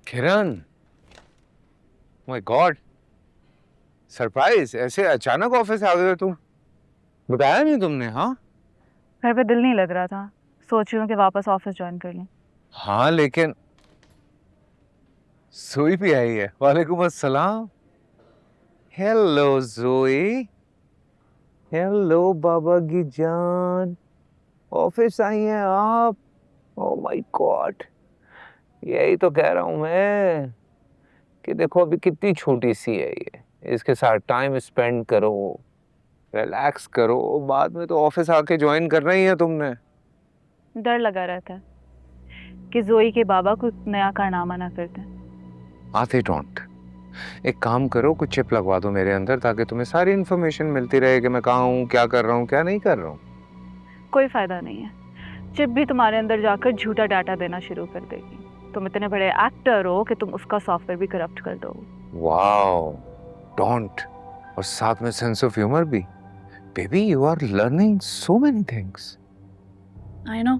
Kiran, my God, surprise! ऐसे अचानक office आ गए हो तुम? बताया नहीं तुमने? हाँ घर पे दिल नहीं लग रहा था। सोच रही हूँ कि वापस ऑफिस ज्वाइन कर लूँ। हाँ, लेकिन जोई भी आई है। वालेकुम अस्सलाम। हेलो जोई। हेलो बाबा की जान। ऑफिस आई हैं आप? ओ माय गॉड, यही तो कह रहा हूँ मैं कि देखो अभी कितनी छोटी सी है ये, इसके साथ टाइम स्पेंड करो, रिलैक्स करो, बाद में तो ऑफिस आके ज्वाइन करना ही है तुमने। डर लगा रहता है कि जोई के बाबा कुछ नया कारनामा ना कर दें। आते डोंट। एक काम करो, कुछ चिप लगवा दो मेरे अंदर ताकि तुम्हें सारी इन्फॉर्मेशन मिलती रहे कि मैं कहाँ हूँ, क्या कर रहा हूँ, क्या नहीं कर रहा हूँ। कोई फायदा नहीं है। चिप भी तुम्हारे अंदर जाकर झूठा डाटा देना शुरू कर देगी। तुम इतने बड़े एक्टर हो कि तुम उसका सॉफ्टवेयर भी करप्ट कर दोगे। Wow, don't. और साथ में सेंस ऑफ ह्यूमर भी। Baby, you are learning so many things. I know.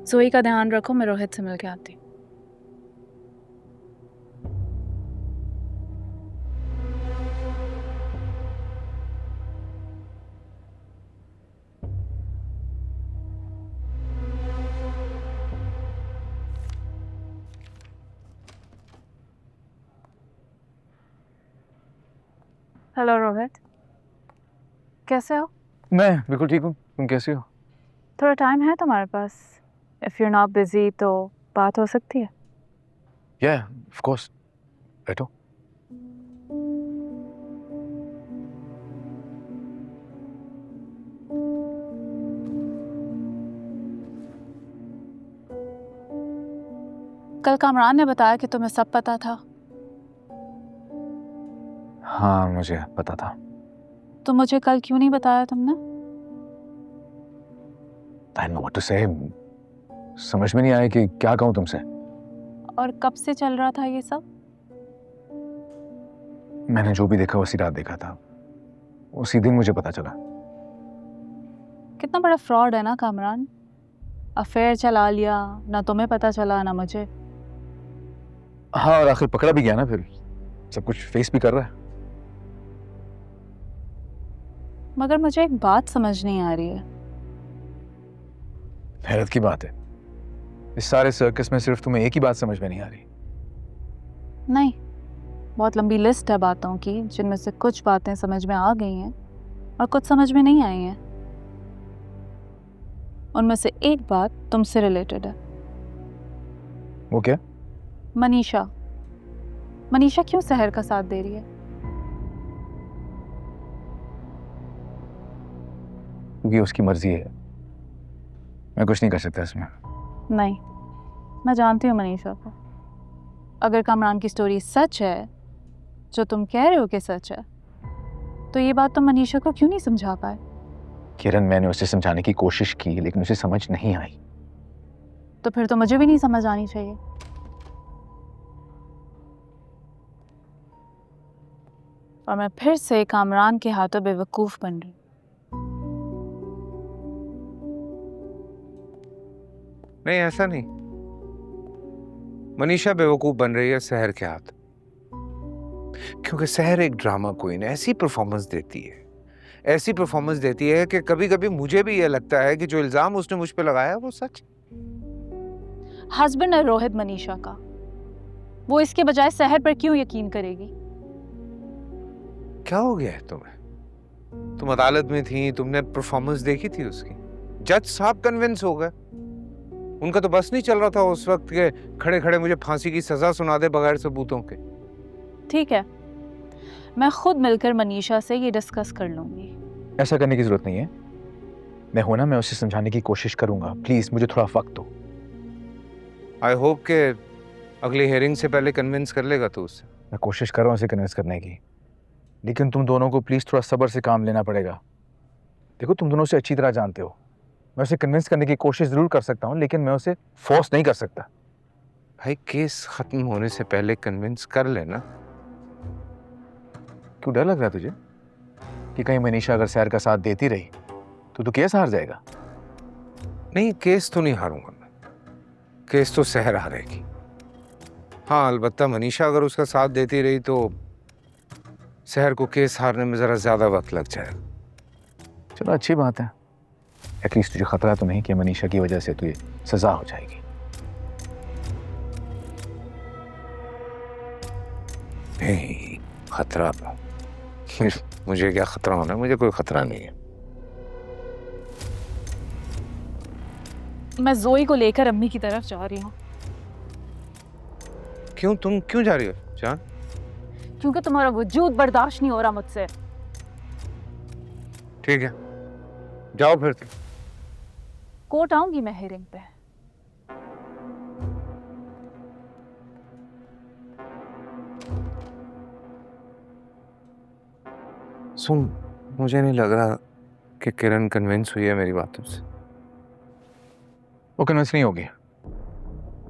Joey का ध्यान रखो, मैं रोहित से मिलके आती हूँ। हेलो रोहित, कैसे हो? मैं बिल्कुल ठीक हूँ, तुम कैसे हो? थोड़ा टाइम है तुम्हारे पास? इफ यू नॉट बिजी तो बात हो सकती है। या ऑफ कोर्स, बैठो। कल कामरान ने बताया कि तुम्हें सब पता था। हाँ, मुझे पता था। तो मुझे कल क्यों नहीं बताया तुमने? आई नो व्हाट टू से। समझ में नहीं आया कि क्या कहूँ तुमसे। और कब से चल रहा था ये सब? मैंने जो भी देखा उसी रात देखा था, उसी दिन मुझे पता चला। कितना बड़ा फ्रॉड है ना कामरान। अफेयर चला लिया, ना तुम्हें पता चला ना मुझे। हाँ, और आखिर पकड़ा भी गया ना, फिर सब कुछ फेस भी कर रहा है। मगर मुझे एक बात समझ नहीं आ रही है। हैरत की बात है, इस सारे सर्कस में सिर्फ तुम्हें एक ही बात समझ में नहीं आ रही। नहीं, बहुत लंबी लिस्ट है बातों की, जिनमें से कुछ बातें समझ में आ गई हैं और कुछ समझ में नहीं आई हैं। उनमें से एक बात तुमसे रिलेटेड है। वो क्या? मनीषा। मनीषा क्यों सहर का साथ दे रही है? क्योंकि उसकी मर्जी है, मैं कुछ नहीं कर सकता इसमें। नहीं, मैं जानती हूँ मनीषा को। अगर कामरान की स्टोरी सच है, जो तुम कह रहे हो कि सच है, तो ये बात तुम मनीषा को क्यों नहीं समझा पाए? किरण, मैंने उसे समझाने की कोशिश की लेकिन उसे समझ नहीं आई। तो फिर तो मुझे भी नहीं समझ आनी चाहिए। और मैं फिर से कामरान के हाथों बेवकूफ बन रही। नहीं, ऐसा नहीं। मनीषा बेवकूफ बन रही है शहर के हाथ, क्योंकि शहर एक ड्रामा क्वीन ऐसी परफॉर्मेंस देती है, ऐसी परफॉर्मेंस देती है कि कभी कभी मुझे भी यह लगता है कि जो इल्जाम उसने मुझ पे लगाया वो सच। हस्बैंड है रोहित मनीषा का, वो इसके बजाय शहर पर क्यों यकीन करेगी? क्या हो गया है तुम्हें? तुम अदालत में थी, तुमने परफॉर्मेंस देखी थी उसकी। जज साहब कन्विंस हो गए। उनका तो बस नहीं चल रहा था उस वक्त के खड़े खड़े मुझे फांसी की सजा सुना दे बगैर सबूतों के। ठीक है, मैं खुद मिलकर मनीषा से ये डिस्कस कर लूंगी। ऐसा करने की जरूरत नहीं है। मैं हूं ना, मैं उसे समझाने की कोशिश करूंगा। प्लीज मुझे थोड़ा वक्त दो। आई होप के अगली हियरिंग से पहले कन्विंस कर लेगा तू उससे। मैं कोशिश कर रहा हूं उसे कन्विंस करने की, लेकिन तुम दोनों को प्लीज थोड़ा सब्र से काम लेना पड़ेगा। देखो, तुम दोनों उसे अच्छी तरह जानते हो। मैं उसे कन्विंस करने की कोशिश जरूर कर सकता हूँ, लेकिन मैं उसे फोर्स नहीं कर सकता। भाई, केस खत्म होने से पहले कन्विंस कर लेना। क्यों डर लग रहा है तुझे कि कहीं मनीषा अगर सैर का साथ देती रही तो तू केस हार जाएगा? नहीं, केस तो नहीं हारूंगा मैं। केस तो सहर हारेगी। हाँ, अलबत्ता मनीषा अगर उसका साथ देती रही तो सहर को केस हारने में जरा ज्यादा वक्त लग जाएगा। चलो अच्छी बात है, एटलीस्ट तुझे खतरा तो नहीं कि मनीषा की वजह से तुझे सजा हो जाएगी। नहीं, खतरा मुझे क्या खतरा होना है? मुझे कोई खतरा नहीं है। मैं जोई को लेकर अम्मी की तरफ जा रही हूँ। क्यों? तुम क्यों जा रही हो जान? क्योंकि तुम्हारा वजूद बर्दाश्त नहीं हो रहा मुझसे। ठीक है, जाओ फिर तुम। कोर्ट आऊंगी मैं हेयरिंग पे। सुन, मुझे नहीं लग रहा कि किरण कन्विंस हुई है मेरी बातों से। वो कन्विंस नहीं होगी,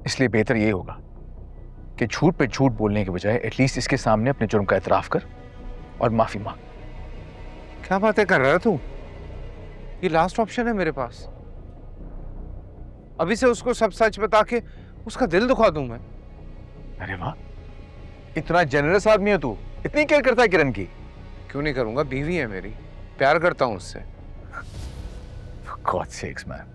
इसलिए बेहतर ये होगा कि झूठ पे झूठ बोलने के बजाय एटलीस्ट इसके सामने अपने जुर्म का एतराफ कर और माफी मांग। क्या बातें कर रहा है तू? ये लास्ट ऑप्शन है मेरे पास। अभी से उसको सब सच बता के उसका दिल दुखा दूं मैं। अरे वाह, इतना जेनरस आदमी है तू, इतनी केयर करता है किरण की। क्यों नहीं करूंगा, बीवी है मेरी, प्यार करता हूं उससे। For God's sakes, man.